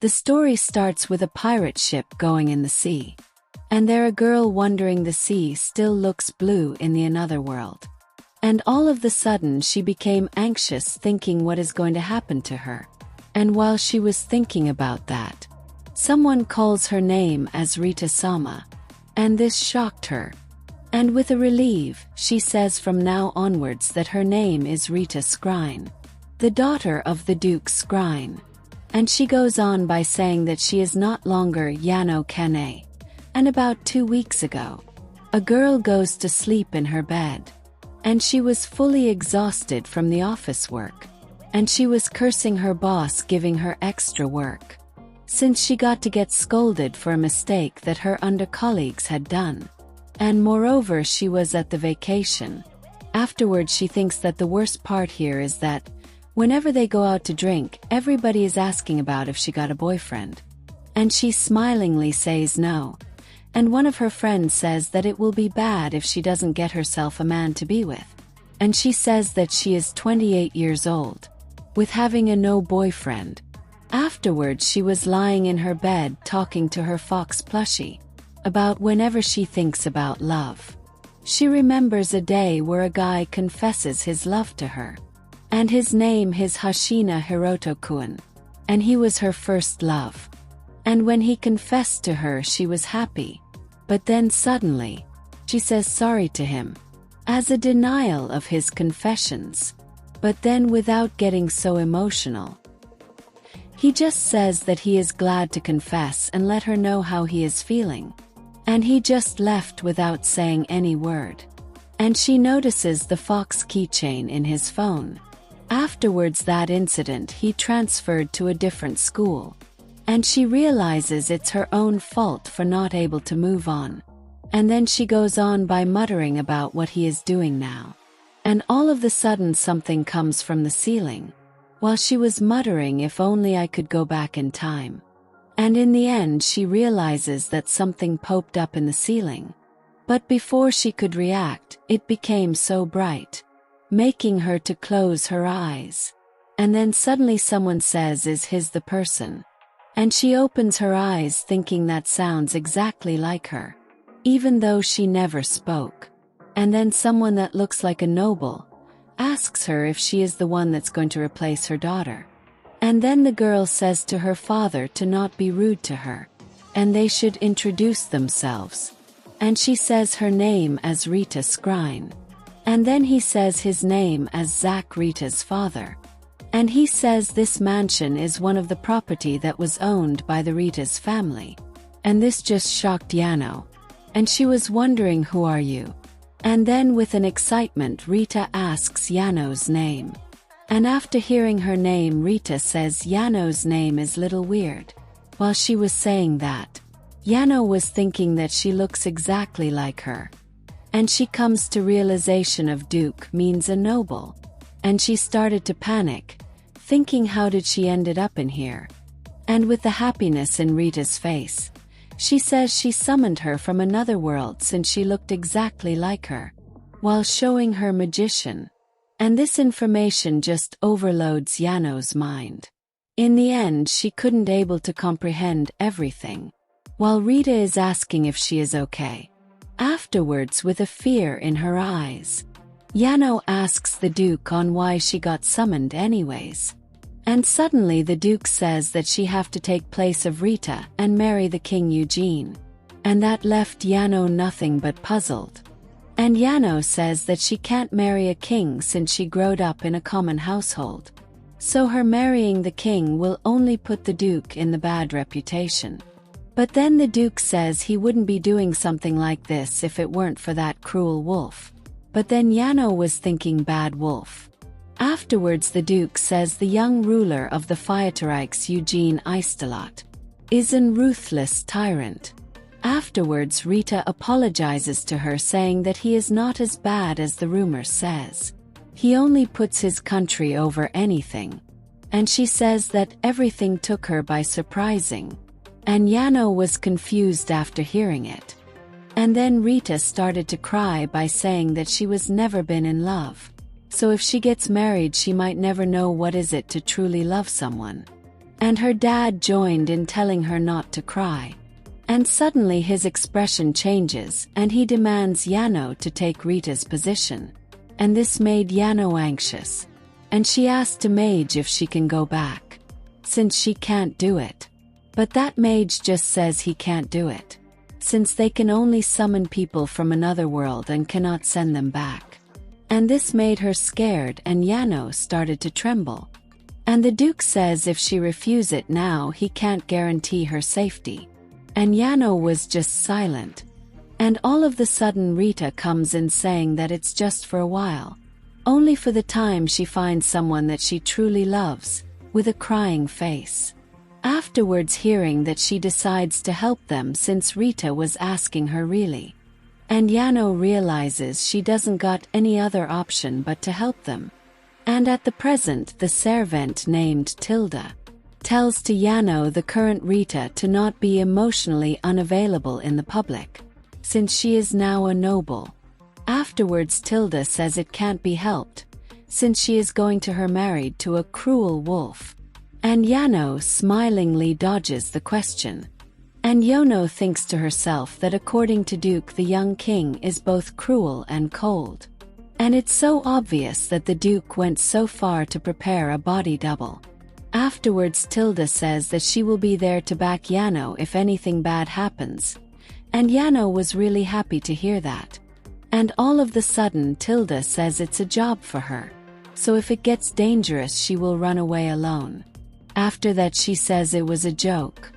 The story starts with a pirate ship going in the sea. And there a girl wondering the sea still looks blue in the another world. And all of the sudden she became anxious thinking what is going to happen to her. And while she was thinking about that, someone calls her name as Rita-sama. And this shocked her. And with a relief, she says from now onwards that her name is Rita Scrine, the daughter of the Duke Scrine. And she goes on by saying that she is not longer Yano Kane. And about 2 weeks ago, a girl goes to sleep in her bed. And she was fully exhausted from the office work. And she was cursing her boss giving her extra work, since she got to get scolded for a mistake that her under-colleagues had done. And moreover she was at the vacation. Afterwards she thinks that the worst part here is that whenever they go out to drink, everybody is asking about if she got a boyfriend. And she smilingly says no. And one of her friends says that it will be bad if she doesn't get herself a man to be with. And she says that she is 28 years old, with having a no boyfriend. Afterwards she was lying in her bed talking to her fox plushie about whenever she thinks about love. She remembers a day where a guy confesses his love to her. And his name is Hashina Hiroto-kun. And he was her first love. And when he confessed to her she was happy. But then suddenly, she says sorry to him, as a denial of his confessions. But then without getting so emotional, he just says that he is glad to confess and let her know how he is feeling. And he just left without saying any word. And she notices the fox keychain in his phone. Afterwards that incident he transferred to a different school. And she realizes it's her own fault for not able to move on. And then she goes on by muttering about what he is doing now. And all of the sudden something comes from the ceiling. While she was muttering if only I could go back in time. And in the end she realizes that something popped up in the ceiling. But before she could react, it became so bright, making her to close her eyes. And then suddenly someone says is his the person. And she opens her eyes thinking that sounds exactly like her, even though she never spoke. And then someone that looks like a noble asks her if she is the one that's going to replace her daughter. And then the girl says to her father to not be rude to her, and they should introduce themselves. And she says her name as Rita Scrine. And then he says his name as Zach, Rita's father. And he says this mansion is one of the property that was owned by the Rita's family. And this just shocked Yano. And she was wondering, who are you? And then with an excitement Rita asks Yano's name. And after hearing her name Rita says Yano's name is little weird. While she was saying that, Yano was thinking that she looks exactly like her. And she comes to realization of Duke means a noble. And she started to panic, thinking how did she ended up in here? And with the happiness in Rita's face, she says she summoned her from another world since she looked exactly like her, while showing her magician. And this information just overloads Yano's mind. In the end she couldn't able to comprehend everything, while Rita is asking if she is okay. Afterwards with a fear in her eyes, Yano asks the Duke on why she got summoned anyways. And suddenly the Duke says that she have to take place of Rita and marry the King Eugene. And that left Yano nothing but puzzled. And Yano says that she can't marry a king since she growed up in a common household. So her marrying the king will only put the Duke in the bad reputation. But then the Duke says he wouldn't be doing something like this if it weren't for that cruel wolf. But then Yano was thinking bad wolf. Afterwards the Duke says the young ruler of the Feierreichs Eugene Aitedeshita is an ruthless tyrant. Afterwards Rita apologizes to her saying that he is not as bad as the rumor says. He only puts his country over anything. And she says that everything took her by surprising. And Yano was confused after hearing it. And then Rita started to cry by saying that she was never been in love. So if she gets married she might never know what is it to truly love someone. And her dad joined in telling her not to cry. And suddenly his expression changes and he demands Yano to take Rita's position. And this made Yano anxious. And she asked a mage if she can go back, since she can't do it. But that mage just says he can't do it, since they can only summon people from another world and cannot send them back. And this made her scared and Yano started to tremble. And the Duke says if she refuses it now he can't guarantee her safety. And Yano was just silent. And all of the sudden Rita comes in saying that it's just for a while. Only for the time she finds someone that she truly loves, with a crying face. Afterwards hearing that she decides to help them since Rita was asking her really. And Yano realizes she doesn't got any other option but to help them. And at the present the servant named Tilda tells to Yano the current Rita to not be emotionally unavailable in the public, since she is now a noble. Afterwards Tilda says it can't be helped, since she is going to her married to a cruel wolf. And Yano smilingly dodges the question. And Yono thinks to herself that according to Duke the young king is both cruel and cold. And it's so obvious that the Duke went so far to prepare a body double. Afterwards Tilda says that she will be there to back Yano if anything bad happens. And Yano was really happy to hear that. And all of the sudden Tilda says it's a job for her. So if it gets dangerous she will run away alone. After that she says it was a joke.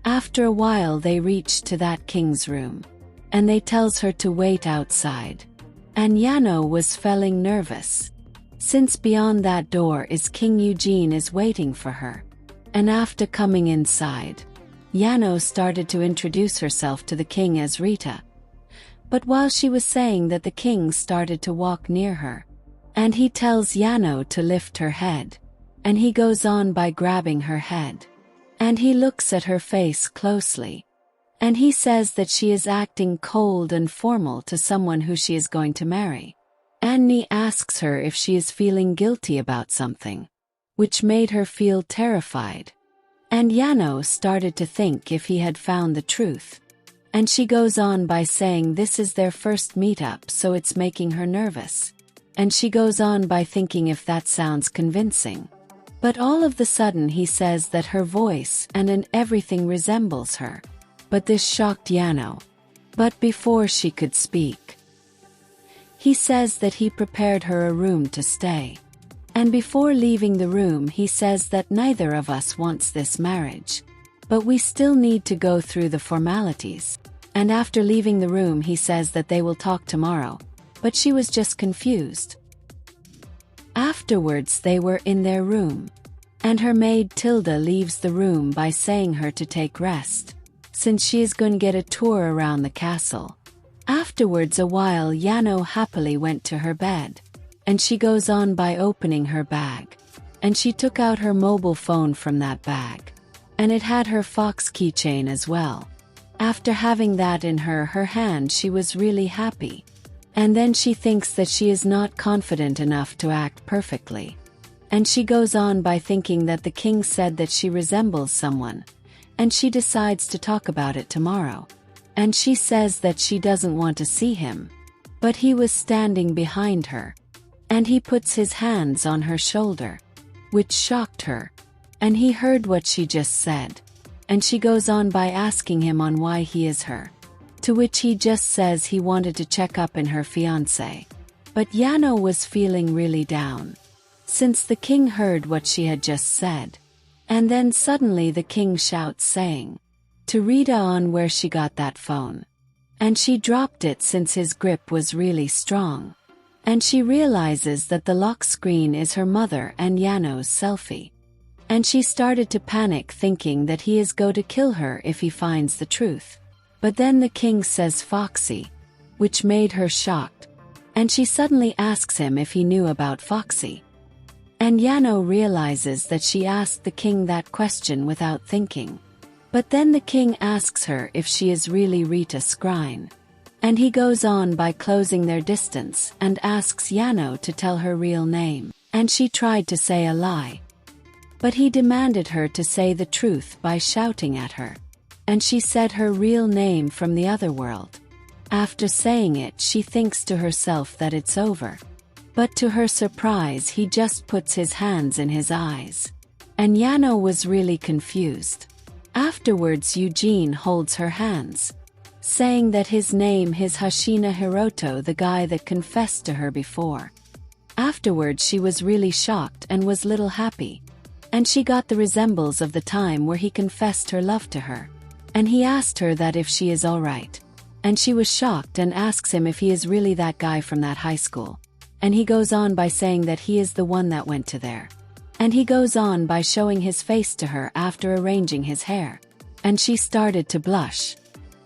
After a while they reach to that king's room. And they tells her to wait outside. And Yano was feeling nervous, since beyond that door is King Eugene is waiting for her. And after coming inside, Yano started to introduce herself to the king as Rita. But while she was saying that, the king started to walk near her. And he tells Yano to lift her head. And he goes on by grabbing her head. And he looks at her face closely. And he says that she is acting cold and formal to someone who she is going to marry. Annie asks her if she is feeling guilty about something, which made her feel terrified. And Yano started to think if he had found the truth. And she goes on by saying this is their first meetup, so it's making her nervous. And she goes on by thinking if that sounds convincing. But all of the sudden he says that her voice and everything resembles her. But this shocked Yano. But before she could speak, he says that he prepared her a room to stay. And before leaving the room he says that neither of us wants this marriage. But we still need to go through the formalities. And after leaving the room he says that they will talk tomorrow. But she was just confused. Afterwards they were in their room. And her maid Tilda leaves the room by saying her to take rest, since she is going to get a tour around the castle. Afterwards a while Yano happily went to her bed. And she goes on by opening her bag. And she took out her mobile phone from that bag. And it had her fox keychain as well. After having that in her hand she was really happy. And then she thinks that she is not confident enough to act perfectly. And she goes on by thinking that the king said that she resembles someone. And she decides to talk about it tomorrow. And she says that she doesn't want to see him. But he was standing behind her. And he puts his hands on her shoulder, which shocked her. And he heard what she just said. And she goes on by asking him on why he is her. To which he just says he wanted to check up on her fiancé. But Yano was feeling really down, since the king heard what she had just said. And then suddenly the king shouts saying to Rita on where she got that phone. And she dropped it since his grip was really strong. And she realizes that the lock screen is her mother and Yano's selfie. And she started to panic thinking that he is going to kill her if he finds the truth. But then the king says Foxy, which made her shocked. And she suddenly asks him if he knew about Foxy. And Yano realizes that she asked the king that question without thinking. But then the king asks her if she is really Rita Scrine. And he goes on by closing their distance and asks Yano to tell her real name. And she tried to say a lie. But he demanded her to say the truth by shouting at her. And she said her real name from the other world. After saying it, she thinks to herself that it's over. But to her surprise, he just puts his hands in his eyes. And Yano was really confused. Afterwards, Eugene holds her hands, saying that his name is Hashina Hiroto, the guy that confessed to her before. Afterwards, she was really shocked and was little happy. And she got the resembles of the time where he confessed her love to her. And he asked her that if she is alright. And she was shocked and asks him if he is really that guy from that high school. And he goes on by saying that he is the one that went to there. And he goes on by showing his face to her after arranging his hair. And she started to blush.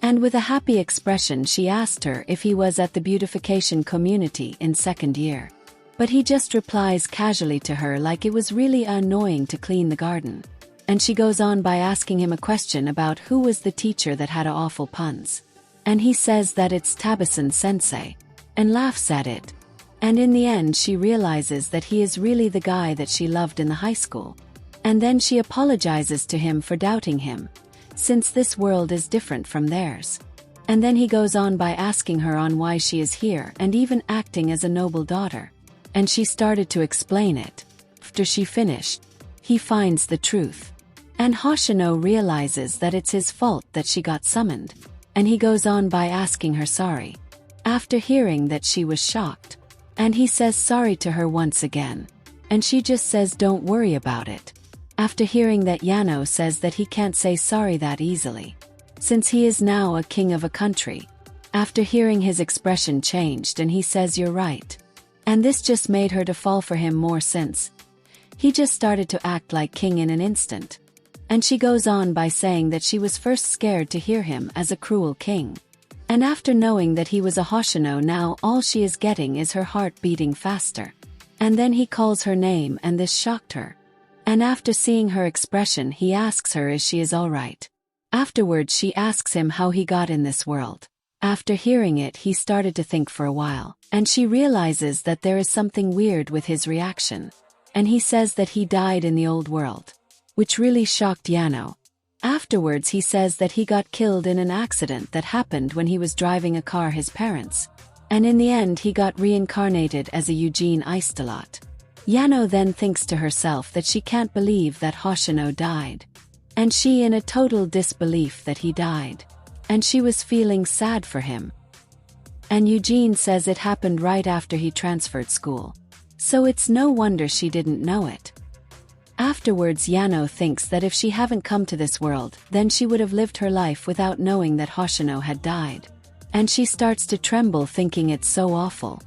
And with a happy expression, she asked her if he was at the beautification community in second year. But he just replies casually to her like it was really annoying to clean the garden. And she goes on by asking him a question about who was the teacher that had awful puns. And he says that it's Tabasan sensei. And laughs at it. And in the end, she realizes that he is really the guy that she loved in the high school. And then she apologizes to him for doubting him, since this world is different from theirs. And then he goes on by asking her on why she is here and even acting as a noble daughter. And she started to explain it. After she finished, he finds the truth. And Hoshino realizes that it's his fault that she got summoned. And he goes on by asking her sorry. After hearing that, she was shocked. And he says sorry to her once again. And she just says don't worry about it. After hearing that, Yano says that he can't say sorry that easily, since he is now a king of a country. After hearing, his expression changed and he says you're right. And this just made her to fall for him more, since he just started to act like king in an instant. And she goes on by saying that she was first scared to hear him as a cruel king. And after knowing that he was a Hoshino, now all she is getting is her heart beating faster. And then he calls her name and this shocked her. And after seeing her expression, he asks her if she is alright. Afterwards, she asks him how he got in this world. After hearing it, he started to think for a while. And she realizes that there is something weird with his reaction. And he says that he died in the old world, which really shocked Yano. Afterwards, he says that he got killed in an accident that happened when he was driving a car his parents. And in the end, he got reincarnated as a Eugene Aitedeshita. Yano then thinks to herself that she can't believe that Hoshino died. And she in a total disbelief that he died. And she was feeling sad for him. And Eugene says it happened right after he transferred school. So it's no wonder she didn't know it. Afterwards, Yano thinks that if she haven't come to this world, then she would have lived her life without knowing that Hoshino had died. And she starts to tremble, thinking it's so awful.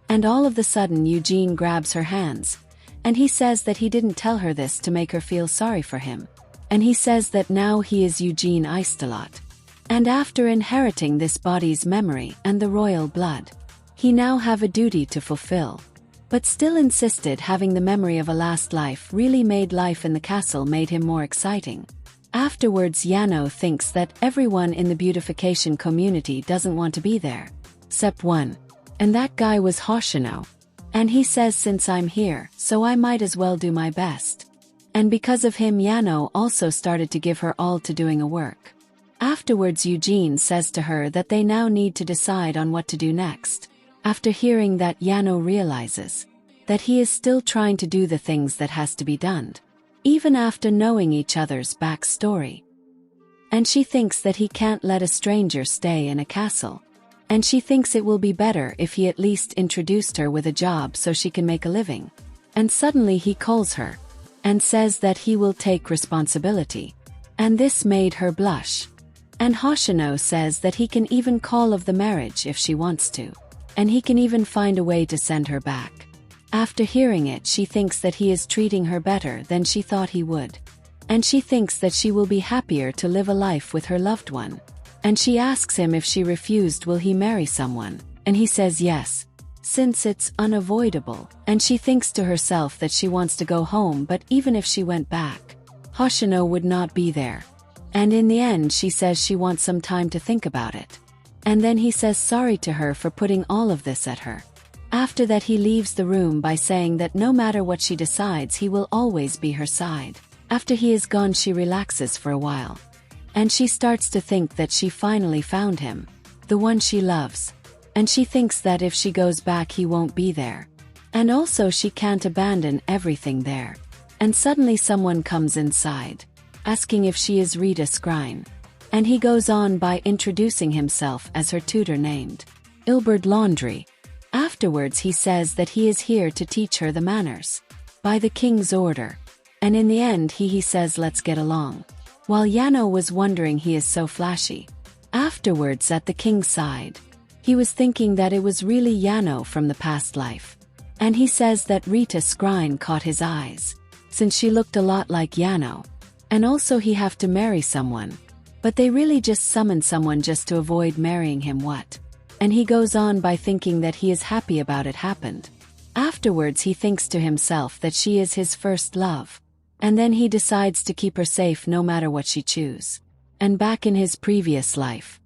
And all of a sudden, Eugene grabs her hands. And he says that he didn't tell her this to make her feel sorry for him. And he says that now he is Eugene Aitedeshita. And after inheriting this body's memory and the royal blood, he now have a duty to fulfill. But still insisted having the memory of a last life really made life in the castle made him more exciting. Afterwards, Yano thinks that everyone in the beautification community doesn't want to be there, except one. And that guy was Hoshino. And he says, since I'm here, so I might as well do my best. And because of him, Yano also started to give her all to doing a work. Afterwards, Eugene says to her that they now need to decide on what to do next. After hearing that, Yano realizes that he is still trying to do the things that has to be done, even after knowing each other's backstory. And she thinks that he can't let a stranger stay in a castle. And she thinks it will be better if he at least introduced her with a job so she can make a living. And suddenly he calls her and says that he will take responsibility. And this made her blush. And Hoshino says that he can even call of the marriage if she wants to. And he can even find a way to send her back. After hearing it, she thinks that he is treating her better than she thought he would. And she thinks that she will be happier to live a life with her loved one. And she asks him if she refused, will he marry someone? And he says yes, since it's unavoidable. And she thinks to herself that she wants to go home, but even if she went back, Hoshino would not be there. And in the end, she says she wants some time to think about it. And then he says sorry to her for putting all of this at her. After that he leaves the room by saying that no matter what she decides he will always be her side. After he is gone she relaxes for a while. And she starts to think that she finally found him, the one she loves. And she thinks that if she goes back he won't be there. And also she can't abandon everything there. And suddenly someone comes inside, asking if she is Rita Scrine. And he goes on by introducing himself as her tutor named Ilbert Laundry. Afterwards he says that he is here to teach her the manners, by the king's order. And in the end he says let's get along. While Yano was wondering he is so flashy. Afterwards at the king's side, he was thinking that it was really Yano from the past life. And he says that Rita Scrine caught his eyes, since she looked a lot like Yano. And also he have to marry someone. But they really just summon someone just to avoid marrying him what? And he goes on by thinking that he is happy about it happened. Afterwards he thinks to himself that she is his first love. And then he decides to keep her safe no matter what she choose. And back in his previous life,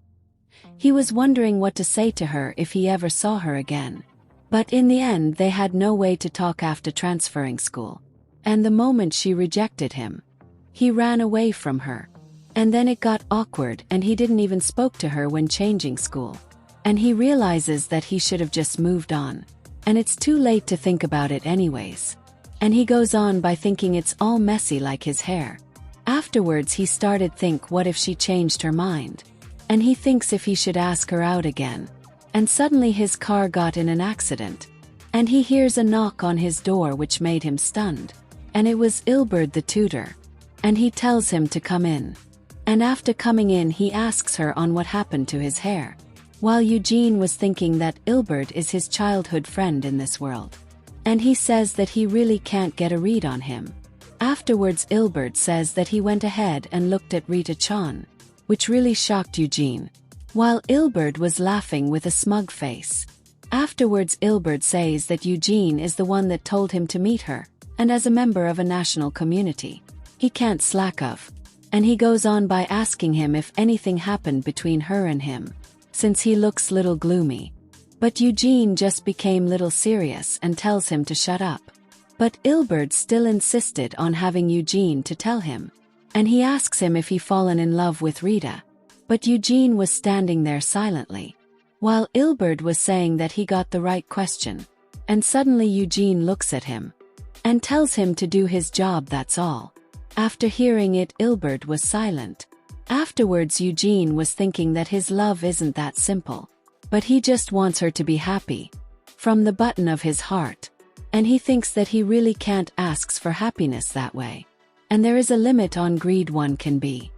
he was wondering what to say to her if he ever saw her again. But in the end they had no way to talk after transferring school. And the moment she rejected him, he ran away from her. And then it got awkward and he didn't even spoke to her when changing school. And he realizes that he should have just moved on. And it's too late to think about it anyways. And he goes on by thinking it's all messy like his hair. Afterwards he started think what if she changed her mind. And he thinks if he should ask her out again. And suddenly his car got in an accident. And he hears a knock on his door which made him stunned. And it was Ilbert the tutor. And he tells him to come in. And after coming in he asks her on what happened to his hair. While Eugene was thinking that Ilbert is his childhood friend in this world. And he says that he really can't get a read on him. Afterwards Ilbert says that he went ahead and looked at Rita-chan, which really shocked Eugene. While Ilbert was laughing with a smug face. Afterwards Ilbert says that Eugene is the one that told him to meet her, and as a member of a national community, he can't slack of. And he goes on by asking him if anything happened between her and him, since he looks little gloomy. But Eugene just became little serious and tells him to shut up. But Ilbert still insisted on having Eugene to tell him. And he asks him if he fallen in love with Rita. But Eugene was standing there silently, while Ilbert was saying that he got the right question. And suddenly Eugene looks at him and tells him to do his job, that's all. After hearing it Ilbert was silent. Afterwards Eugene was thinking that his love isn't that simple. But he just wants her to be happy. From the bottom of his heart. And he thinks that he really can't ask for happiness that way. And there is a limit on greed one can be.